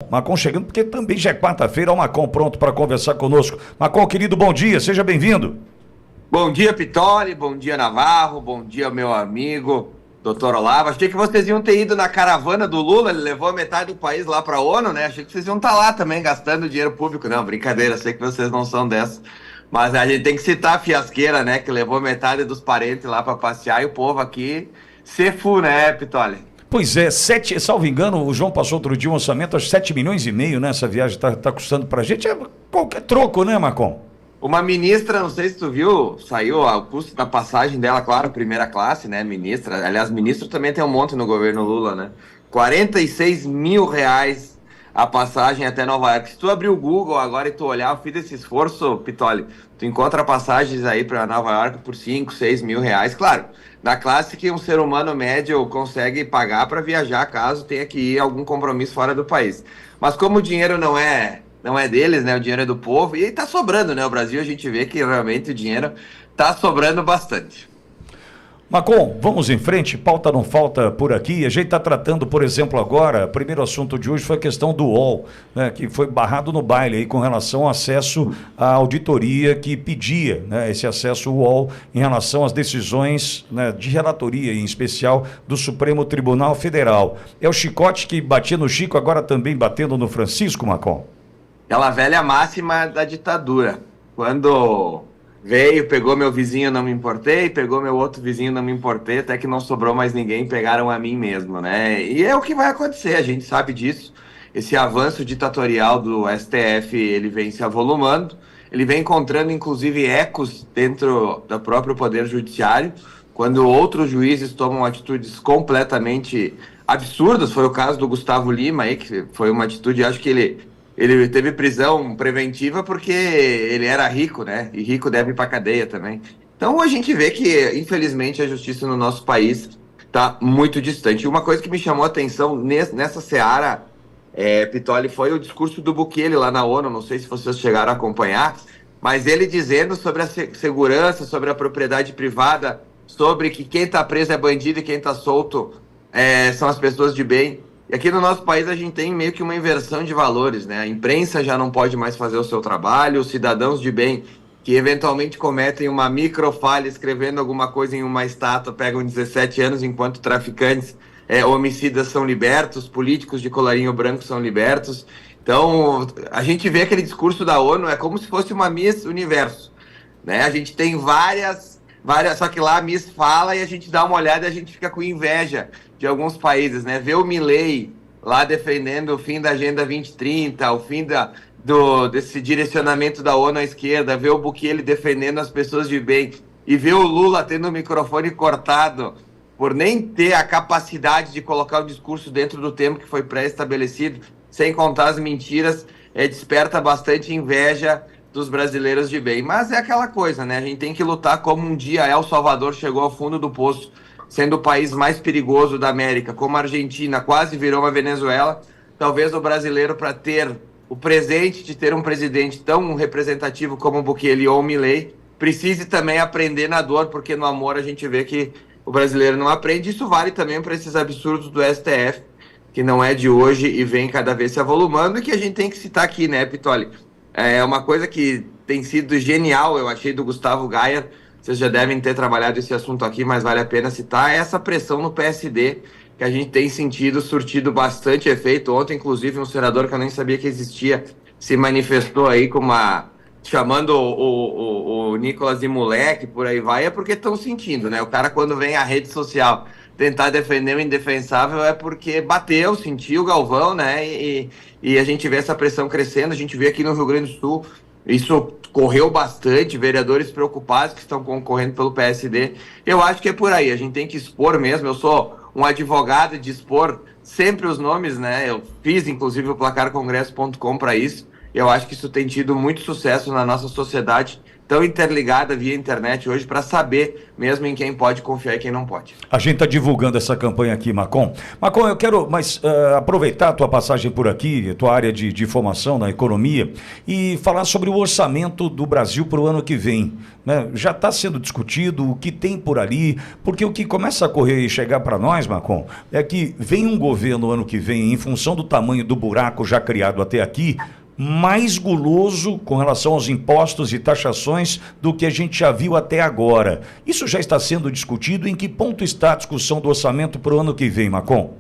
Macon chegando, porque também já é quarta-feira, o Macon pronto para conversar conosco. Macon, querido, bom dia, seja bem-vindo. Bom dia, Pitoli, bom dia, Navarro, bom dia, meu amigo, doutor Olavo. Achei que vocês iam ter ido na caravana do Lula, ele levou metade do país lá para a ONU, né? Achei que vocês iam estar lá também, gastando dinheiro público. Não, brincadeira, sei que vocês não são dessa. Mas a gente tem que citar a fiasqueira, né? Que levou metade dos parentes lá para passear e o povo aqui se fu, né, Pitoli? Pois é, salvo engano, o João passou outro dia um orçamento, acho 7,5 milhões, né? Essa viagem tá custando pra gente, é qualquer troco, né, Macon? Uma ministra, não sei se tu viu, saiu o custo da passagem dela, claro, primeira classe, né, ministra. Aliás, ministro também tem um monte no governo Lula, né? R$ 46.000 a passagem até Nova York. Se tu abrir o Google agora e tu olhar, eu fiz esse esforço, Pitoli, tu encontra passagens aí para Nova York por 5, 6 mil reais. Claro, da classe que um ser humano médio consegue pagar para viajar, caso tenha que ir a algum compromisso fora do país. Mas como o dinheiro não é deles, né? O dinheiro é do povo e tá sobrando, né? O Brasil a gente vê que realmente o dinheiro tá sobrando bastante. Macon, vamos em frente, pauta não falta por aqui. A gente está tratando, por exemplo, agora, o primeiro assunto de hoje foi a questão do UOL, né, que foi barrado no baile aí, com relação ao acesso à auditoria que pedia, né, esse acesso ao UOL em relação às decisões, né, de relatoria, em especial do Supremo Tribunal Federal. É o chicote que batia no Chico, agora também batendo no Francisco, Macon? Aquela velha máxima da ditadura. Quando veio, pegou meu vizinho, não me importei, pegou meu outro vizinho, não me importei, até que não sobrou mais ninguém, pegaram a mim mesmo, né? E é o que vai acontecer, a gente sabe disso. Esse avanço ditatorial do STF, ele vem se avolumando, ele vem encontrando, inclusive, ecos dentro do próprio Poder Judiciário, quando outros juízes tomam atitudes completamente absurdas. Foi o caso do Gustavo Lima, aí, que foi uma atitude, acho que ele teve prisão preventiva porque ele era rico, né? E rico deve ir para cadeia também. Então a gente vê que, infelizmente, a justiça no nosso país está muito distante. E uma coisa que me chamou a atenção nessa seara, Pitoli, foi o discurso do Bukele lá na ONU. Não sei se vocês chegaram a acompanhar, mas ele dizendo sobre a segurança, sobre a propriedade privada, sobre que quem está preso é bandido e quem está solto são as pessoas de bem. E aqui no nosso país a gente tem meio que uma inversão de valores, né? A imprensa já não pode mais fazer o seu trabalho, os cidadãos de bem que eventualmente cometem uma microfalha escrevendo alguma coisa em uma estátua pegam 17 anos, enquanto traficantes, homicidas são libertos, políticos de colarinho branco são libertos. Então, a gente vê aquele discurso da ONU, é como se fosse uma Miss Universo, né? A gente tem várias, só que lá a Miss fala e a gente dá uma olhada e a gente fica com inveja de alguns países, né? Ver o Milei lá defendendo o fim da Agenda 2030, o fim desse direcionamento da ONU à esquerda, ver o Bukele defendendo as pessoas de bem e ver o Lula tendo o microfone cortado por nem ter a capacidade de colocar o discurso dentro do tempo que foi pré-estabelecido, sem contar as mentiras, desperta bastante inveja dos brasileiros de bem. Mas é aquela coisa, né? A gente tem que lutar como um dia El Salvador chegou ao fundo do poço, sendo o país mais perigoso da América, como a Argentina quase virou uma Venezuela. Talvez o brasileiro, para ter o presente de ter um presidente tão representativo como o Bukele ou o Milei, precise também aprender na dor, porque no amor a gente vê que o brasileiro não aprende. Isso vale também para esses absurdos do STF, que não é de hoje e vem cada vez se avolumando, e que a gente tem que citar aqui, né, Pitoli? É uma coisa que tem sido genial, eu achei, do Gustavo Gayer. Vocês já devem ter trabalhado esse assunto aqui, mas vale a pena citar essa pressão no PSD, que a gente tem sentido surtido bastante efeito. Ontem, inclusive, um senador que eu nem sabia que existia se manifestou aí chamando o Nicolas de moleque, por aí vai, é porque estão sentindo, né? O cara, quando vem à rede social tentar defender o indefensável, é porque bateu, sentiu o Galvão, né? E a gente vê essa pressão crescendo. A gente vê aqui no Rio Grande do Sul, isso correu bastante, vereadores preocupados que estão concorrendo pelo PSD. Eu acho que é por aí, a gente tem que expor mesmo. Eu sou um advogado de expor sempre os nomes, né? Eu fiz, inclusive, o placarcongresso.com para isso. Eu acho que isso tem tido muito sucesso na nossa sociedade, tão interligada via internet hoje para saber mesmo em quem pode confiar e quem não pode. A gente está divulgando essa campanha aqui, Marcon. Marcon, eu quero aproveitar a tua passagem por aqui, a tua área de formação na economia, e falar sobre o orçamento do Brasil para o ano que vem. Né? Já está sendo discutido o que tem por ali, porque o que começa a correr e chegar para nós, Marcon, é que vem um governo ano que vem, em função do tamanho do buraco já criado até aqui, mais guloso com relação aos impostos e taxações do que a gente já viu até agora. Isso já está sendo discutido? Em que ponto está a discussão do orçamento para o ano que vem, Marcon?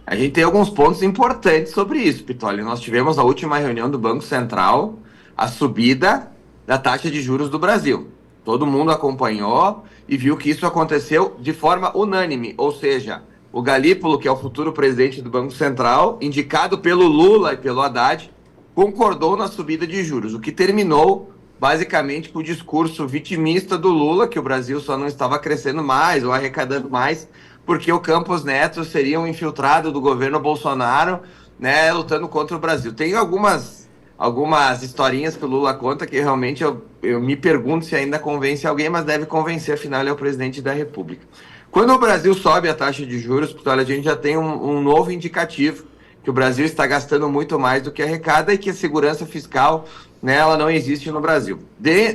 A gente tem alguns pontos importantes sobre isso, Pitoli. Nós tivemos a última reunião do Banco Central, a subida da taxa de juros do Brasil. Todo mundo acompanhou e viu que isso aconteceu de forma unânime, ou seja, o Galípolo, que é o futuro presidente do Banco Central, indicado pelo Lula e pelo Haddad, concordou na subida de juros, o que terminou basicamente com o discurso vitimista do Lula, que o Brasil só não estava crescendo mais ou arrecadando mais, porque o Campos Neto seria um infiltrado do governo Bolsonaro, né, lutando contra o Brasil. Tem algumas historinhas que o Lula conta que realmente eu me pergunto se ainda convence alguém, mas deve convencer, afinal ele é o presidente da República. Quando o Brasil sobe a taxa de juros, a gente já tem um novo indicativo, que o Brasil está gastando muito mais do que arrecada e que a segurança fiscal, né, ela não existe no Brasil.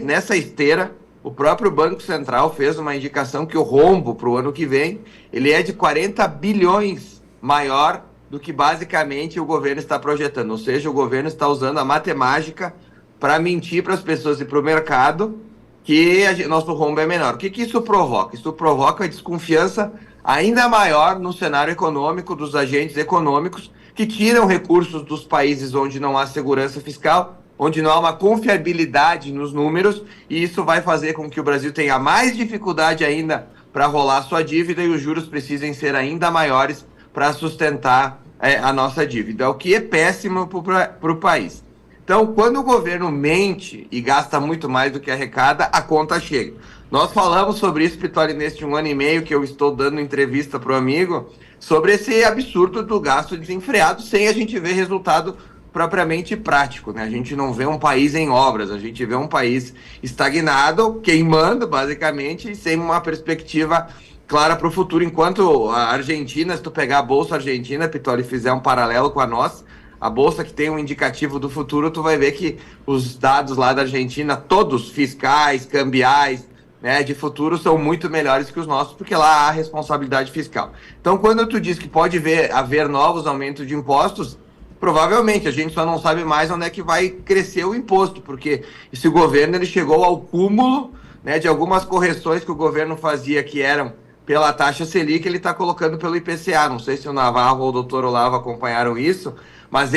Nessa esteira, o próprio Banco Central fez uma indicação que o rombo para o ano que vem, ele é de 40 bilhões maior do que basicamente o governo está projetando. Ou seja, o governo está usando a matemática para mentir para as pessoas e para o mercado que nosso rombo é menor. O que isso provoca? Isso provoca a desconfiança ainda maior no cenário econômico dos agentes econômicos que tiram recursos dos países onde não há segurança fiscal, onde não há uma confiabilidade nos números, e isso vai fazer com que o Brasil tenha mais dificuldade ainda para rolar sua dívida e os juros precisem ser ainda maiores para sustentar a nossa dívida, o que é péssimo para o país. Então, quando o governo mente e gasta muito mais do que arrecada, a conta chega. Nós falamos sobre isso, Pitoli, neste 1 ano e meio que eu estou dando entrevista para o amigo, sobre esse absurdo do gasto desenfreado, sem a gente ver resultado propriamente prático, né? A gente não vê um país em obras, a gente vê um país estagnado, queimando, basicamente, e sem uma perspectiva clara para o futuro. Enquanto a Argentina, se tu pegar a Bolsa Argentina, Pitoli, e fizer um paralelo com a nossa, a Bolsa que tem um indicativo do futuro, tu vai ver que os dados lá da Argentina, todos fiscais, cambiais, né, de futuro, são muito melhores que os nossos, porque lá há responsabilidade fiscal. Então, quando tu diz que pode haver novos aumentos de impostos, provavelmente a gente só não sabe mais onde é que vai crescer o imposto, porque esse governo ele chegou ao cúmulo, né, de algumas correções que o governo fazia que eram pela taxa Selic, ele está colocando pelo IPCA. Não sei se o Navarro ou o doutor Olavo acompanharam isso, mas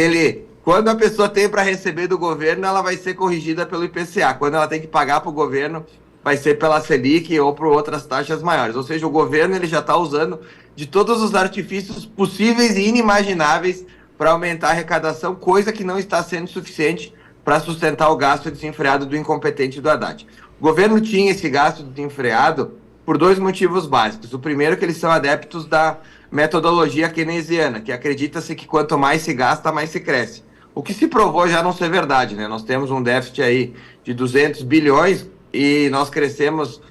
quando a pessoa tem para receber do governo, ela vai ser corrigida pelo IPCA. Quando ela tem que pagar para o governo, vai ser pela Selic ou por outras taxas maiores. Ou seja, o governo ele já está usando de todos os artifícios possíveis e inimagináveis para aumentar a arrecadação, coisa que não está sendo suficiente para sustentar o gasto desenfreado do incompetente do Haddad. O governo tinha esse gasto desenfreado por 2 motivos básicos. O primeiro é que eles são adeptos da metodologia keynesiana, que acredita-se que quanto mais se gasta, mais se cresce. O que se provou já não ser verdade, né? Nós temos um déficit aí de 200 bilhões e nós crescemos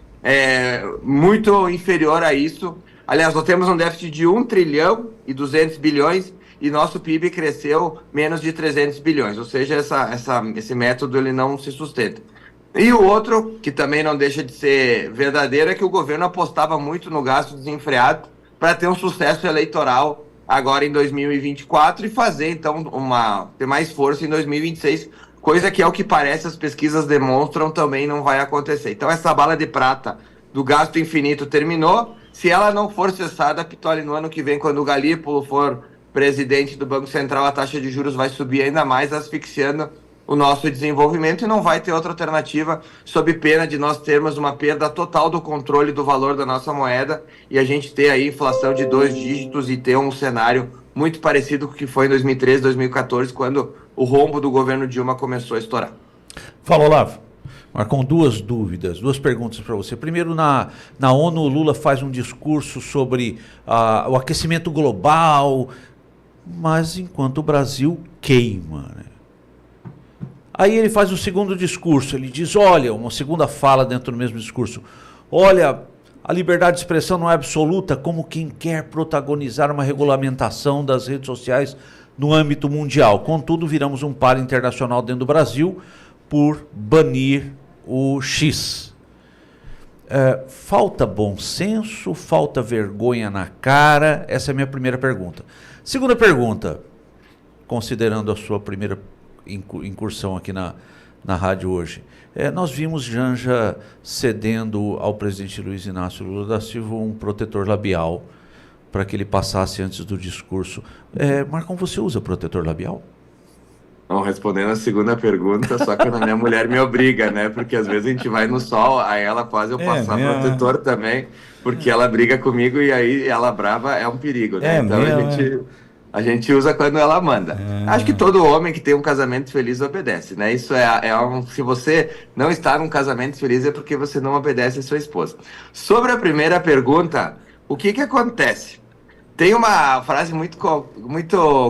muito inferior a isso. Aliás, nós temos um déficit de 1 trilhão e 200 bilhões e nosso PIB cresceu menos de 300 bilhões. Ou seja, esse método ele não se sustenta. E o outro, que também não deixa de ser verdadeiro, é que o governo apostava muito no gasto desenfreado para ter um sucesso eleitoral agora em 2024 e fazer, então, ter mais força em 2026, coisa que, ao que parece, as pesquisas demonstram também não vai acontecer. Então, essa bala de prata do gasto infinito terminou. Se ela não for cessada, Pitoli, no ano que vem, quando o Galípolo for presidente do Banco Central, a taxa de juros vai subir ainda mais, asfixiando o nosso desenvolvimento, e não vai ter outra alternativa sob pena de nós termos uma perda total do controle do valor da nossa moeda e a gente ter aí inflação de 2 dígitos e ter um cenário muito parecido com o que foi em 2013, 2014, quando o rombo do governo Dilma começou a estourar. Fala, Olavo. Marcon, 2 perguntas para você. Primeiro, na ONU, o Lula faz um discurso sobre o aquecimento global, mas enquanto o Brasil queima, né? Aí ele faz o segundo discurso, ele diz, olha, uma segunda fala dentro do mesmo discurso, olha, a liberdade de expressão não é absoluta, como quem quer protagonizar uma regulamentação das redes sociais no âmbito mundial. Contudo, viramos um par internacional dentro do Brasil por banir o X. Falta bom senso, falta vergonha na cara? Essa é a minha primeira pergunta. Segunda pergunta, considerando a sua primeira incursão aqui na rádio hoje, nós vimos Janja cedendo ao presidente Luiz Inácio Lula da Silva um protetor labial para que ele passasse antes do discurso. Marcão, você usa protetor labial? Bom, respondendo a segunda pergunta, só quando a minha mulher me obriga, né? Porque às vezes a gente vai no sol, aí ela faz eu passar protetor também, porque ela briga comigo e aí ela brava é um perigo, né? Então a gente usa quando ela manda. Acho que todo homem que tem um casamento feliz obedece, né? Isso se você não está num casamento feliz é porque você não obedece a sua esposa. Sobre a primeira pergunta, o que acontece? Tem uma frase muito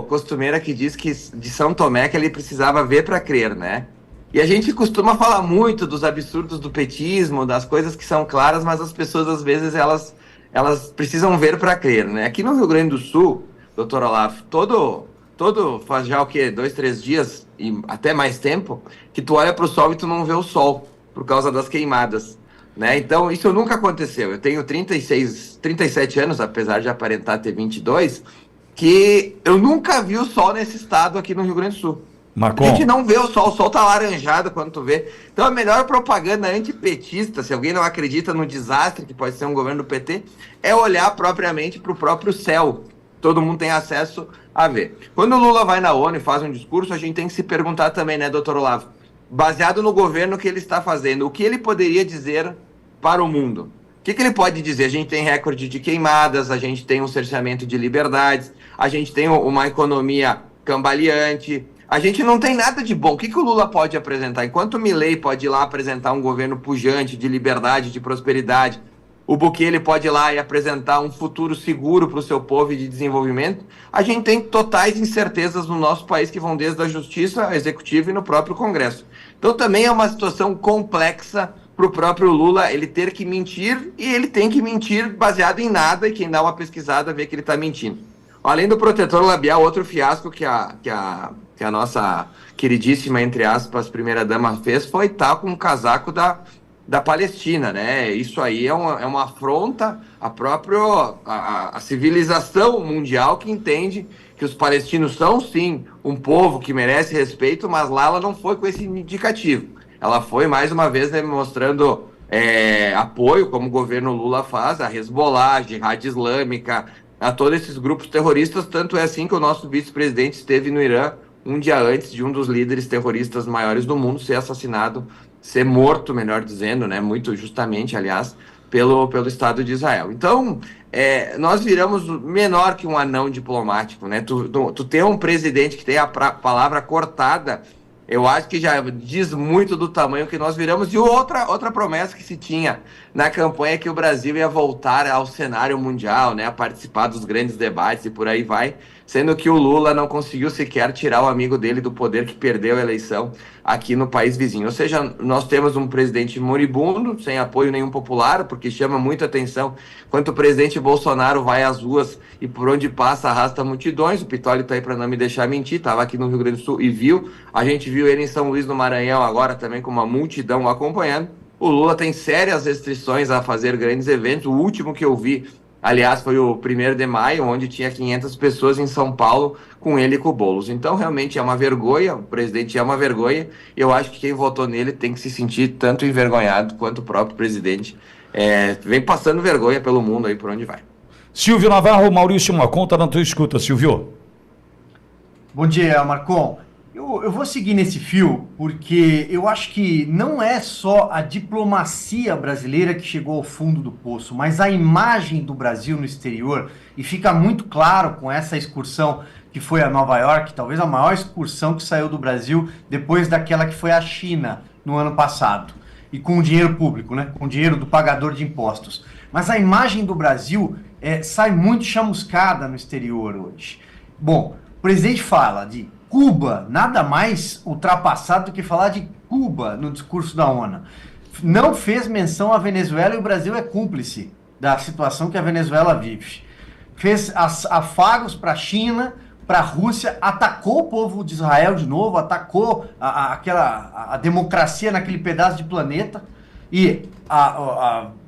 costumeira que diz que de São Tomé que ele precisava ver para crer, né? E a gente costuma falar muito dos absurdos do petismo, das coisas que são claras, mas as pessoas às vezes elas precisam ver para crer, né? Aqui no Rio Grande do Sul, doutor Olavo, todo faz já o quê? 2, 3 dias e até mais tempo, que tu olha para o sol e tu não vê o sol por causa das queimadas. Né? Então, isso nunca aconteceu. Eu tenho 37 anos, apesar de aparentar ter 22, que eu nunca vi o sol nesse estado aqui no Rio Grande do Sul. Marcon. A gente não vê o sol tá laranjado quando tu vê. Então, a melhor propaganda antipetista, se alguém não acredita no desastre que pode ser um governo do PT, é olhar propriamente para o próprio céu. Todo mundo tem acesso a ver. Quando o Lula vai na ONU e faz um discurso, a gente tem que se perguntar também, né, doutor Olavo? Baseado no governo que ele está fazendo, o que ele poderia dizer para o mundo? O que ele pode dizer? A gente tem recorde de queimadas, a gente tem um cerceamento de liberdades, a gente tem uma economia cambaleante, a gente não tem nada de bom. O que o Lula pode apresentar? Enquanto o Milei pode ir lá apresentar um governo pujante, de liberdade, de prosperidade, o Bukele pode ir lá e apresentar um futuro seguro para o seu povo e de desenvolvimento, a gente tem totais incertezas no nosso país que vão desde a Justiça, a Executivo e no próprio Congresso. Então também é uma situação complexa para o próprio Lula, ele ter que mentir, e ele tem que mentir baseado em nada, e quem dá uma pesquisada vê que ele está mentindo. Além do protetor labial, outro fiasco que a nossa queridíssima, entre aspas, primeira-dama fez foi estar com um casaco da Palestina, né? Isso aí é uma afronta à civilização mundial, que entende que os palestinos são, sim, um povo que merece respeito, mas lá ela não foi com esse indicativo. Ela foi, mais uma vez, demonstrando apoio, como o governo Lula faz, a Hezbollah, a Jihad Islâmica, a todos esses grupos terroristas. Tanto é assim que o nosso vice-presidente esteve no Irã um dia antes de um dos líderes terroristas maiores do mundo ser assassinado, ser morto, melhor dizendo, né, muito justamente, aliás, pelo Estado de Israel. Então, nós viramos menor que um anão diplomático, né? Tu ter um presidente que tem a palavra cortada, eu acho que já diz muito do tamanho que nós viramos. E outra promessa que se tinha na campanha é que o Brasil ia voltar ao cenário mundial, né, a participar dos grandes debates e por aí vai, sendo que o Lula não conseguiu sequer tirar o amigo dele do poder, que perdeu a eleição aqui no país vizinho. Ou seja, nós temos um presidente moribundo, sem apoio nenhum popular, porque chama muita atenção quando o presidente Bolsonaro vai às ruas e por onde passa arrasta multidões. O Pitoli está aí para não me deixar mentir, estava aqui no Rio Grande do Sul e viu. A gente viu ele em São Luís, no Maranhão, agora também com uma multidão o acompanhando. O Lula tem sérias restrições a fazer grandes eventos. O último que eu vi, aliás, foi o 1º de maio, onde tinha 500 pessoas em São Paulo, com ele e com o Boulos. Então, realmente é uma vergonha, o presidente é uma vergonha. Eu acho que quem votou nele tem que se sentir tanto envergonhado quanto o próprio presidente. Vem passando vergonha pelo mundo aí por onde vai. Silvio Navarro, Maurício Marcon, tá na tua escuta, Silvio. Bom dia, Marcon. Eu vou seguir nesse fio porque eu acho que não é só a diplomacia brasileira que chegou ao fundo do poço, mas a imagem do Brasil no exterior, e fica muito claro com essa excursão que foi a Nova York, talvez a maior excursão que saiu do Brasil depois daquela que foi à China no ano passado, e com o dinheiro público, né? Com o dinheiro do pagador de impostos. Mas a imagem do Brasil sai muito chamuscada no exterior hoje. Bom, o presidente fala de Cuba, nada mais ultrapassado do que falar de Cuba no discurso da ONU. Não fez menção à Venezuela e o Brasil é cúmplice da situação que a Venezuela vive. Fez afagos para a China, para a Rússia, atacou o povo de Israel de novo, atacou a democracia naquele pedaço de planeta e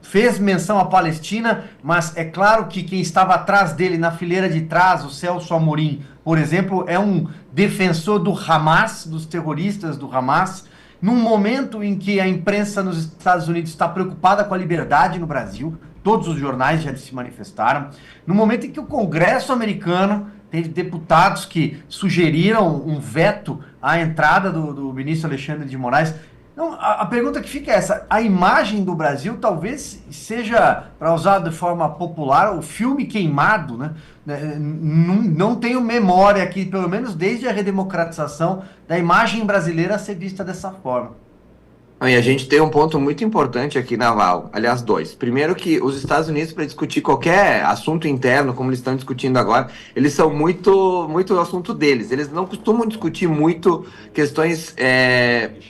fez menção à Palestina, mas é claro que quem estava atrás dele, na fileira de trás, o Celso Amorim, por exemplo, é um defensor do Hamas, dos terroristas do Hamas, num momento em que a imprensa nos Estados Unidos está preocupada com a liberdade no Brasil, todos os jornais já se manifestaram, no momento em que o Congresso americano tem deputados que sugeriram um veto à entrada do ministro Alexandre de Moraes. Então, a pergunta que fica é essa: a imagem do Brasil talvez seja, para usar de forma popular, o filme queimado, né? Não tenho memória aqui, pelo menos desde a redemocratização, da imagem brasileira ser vista dessa forma. E a gente tem um ponto muito importante aqui na Val, aliás, dois. Primeiro que os Estados Unidos, para discutir qualquer assunto interno, como eles estão discutindo agora, eles são muito assunto deles. Eles não costumam discutir muito questões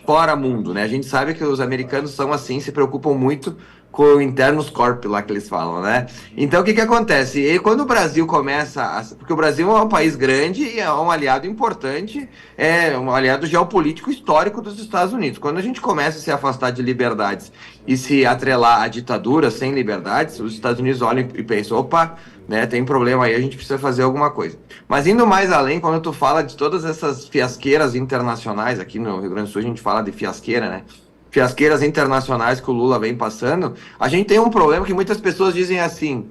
fora mundo, né? A gente sabe que os americanos são assim, se preocupam muito com o internos corp lá que eles falam, né? Então, o que acontece? E quando o Brasil começa... Porque o Brasil é um país grande e é um aliado importante, é um aliado geopolítico histórico dos Estados Unidos. Quando a gente começa a se afastar de liberdades e se atrelar à ditadura sem liberdades, os Estados Unidos olham e pensam, opa, né, tem problema aí, a gente precisa fazer alguma coisa. Mas indo mais além, quando tu fala de todas essas fiasqueiras internacionais, aqui no Rio Grande do Sul a gente fala de fiasqueira, né? Fiasqueiras internacionais que o Lula vem passando, a gente tem um problema que muitas pessoas dizem assim,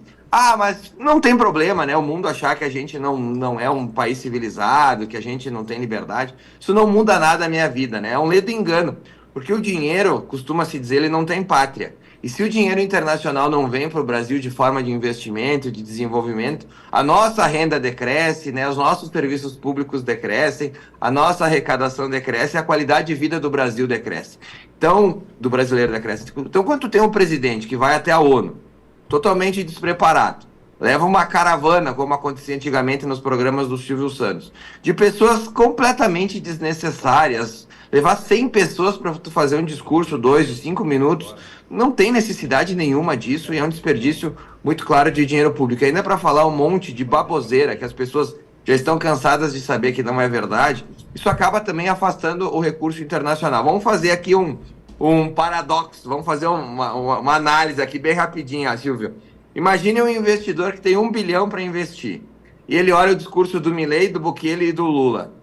mas não tem problema, né, o mundo achar que a gente não é um país civilizado, que a gente não tem liberdade, isso não muda nada a minha vida, né, é um ledo engano, porque o dinheiro, costuma-se dizer, ele não tem pátria. E se o dinheiro internacional não vem para o Brasil de forma de investimento, de desenvolvimento, a nossa renda decresce, né? Os nossos serviços públicos decrescem, a nossa arrecadação decresce, a qualidade de vida do Brasil decresce. Então, do brasileiro decresce. Então, quando tu tem um presidente que vai até a ONU, totalmente despreparado, leva uma caravana, como acontecia antigamente nos programas do Silvio Santos, de pessoas completamente desnecessárias, levar 100 pessoas para tu fazer um discurso, 2 de 5 minutos, não tem necessidade nenhuma disso e é um desperdício muito claro de dinheiro público. Ainda para falar um monte de baboseira que as pessoas já estão cansadas de saber que não é verdade, isso acaba também afastando o recurso internacional. Vamos fazer aqui um paradoxo, vamos fazer uma análise aqui bem rapidinha, Silvio. Imagine um investidor que tem 1 bilhão para investir e ele olha o discurso do Milei, do Bukele e do Lula.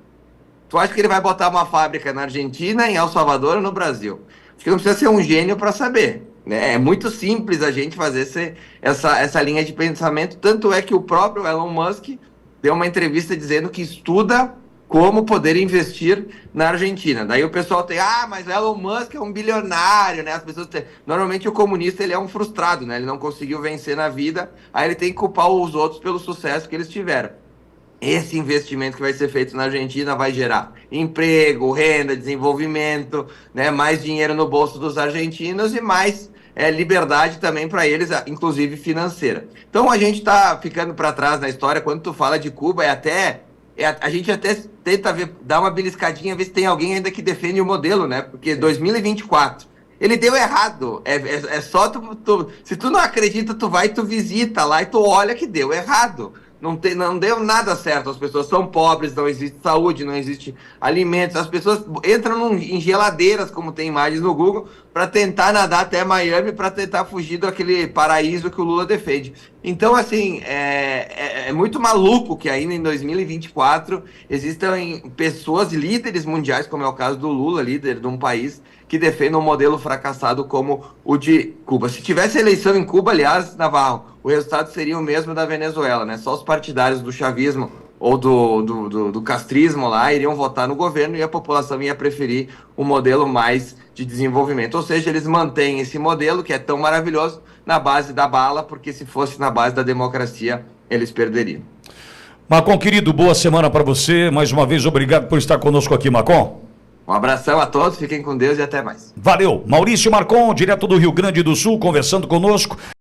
Tu acha que ele vai botar uma fábrica na Argentina, em El Salvador ou no Brasil? Acho que não precisa ser um gênio para saber, né? É muito simples a gente fazer essa linha de pensamento. Tanto é que o próprio Elon Musk deu uma entrevista dizendo que estuda como poder investir na Argentina. Daí o pessoal tem, mas Elon Musk é um bilionário, né? As pessoas normalmente o comunista ele é um frustrado, né? Ele não conseguiu vencer na vida, aí ele tem que culpar os outros pelo sucesso que eles tiveram. Esse investimento que vai ser feito na Argentina vai gerar emprego, renda, desenvolvimento, né, mais dinheiro no bolso dos argentinos e mais liberdade também para eles, inclusive financeira. Então a gente está ficando para trás na história. Quando tu fala de Cuba, a gente até tenta dar uma beliscadinha, ver se tem alguém ainda que defende o modelo, né? Porque 2024... ele deu errado, é só se tu não acredita, tu vai, tu visita lá e tu olha que deu errado. Não deu nada certo, as pessoas são pobres, não existe saúde, não existe alimentos, as pessoas entram em geladeiras, como tem imagens no Google, para tentar nadar até Miami, para tentar fugir daquele paraíso que o Lula defende. Então, assim, é muito maluco que ainda em 2024 existam pessoas, líderes mundiais, como é o caso do Lula, líder de um país, que defendam um modelo fracassado como o de Cuba. Se tivesse eleição em Cuba, aliás, Navarro, o resultado seria o mesmo da Venezuela, né? Só os partidários do chavismo ou do castrismo lá iriam votar no governo e a população ia preferir um modelo mais de desenvolvimento. Ou seja, eles mantêm esse modelo que é tão maravilhoso na base da bala, porque se fosse na base da democracia, eles perderiam. Macon, querido, boa semana para você. Mais uma vez, obrigado por estar conosco aqui, Macon. Um abração a todos, fiquem com Deus e até mais. Valeu. Maurício Marcon, direto do Rio Grande do Sul, conversando conosco.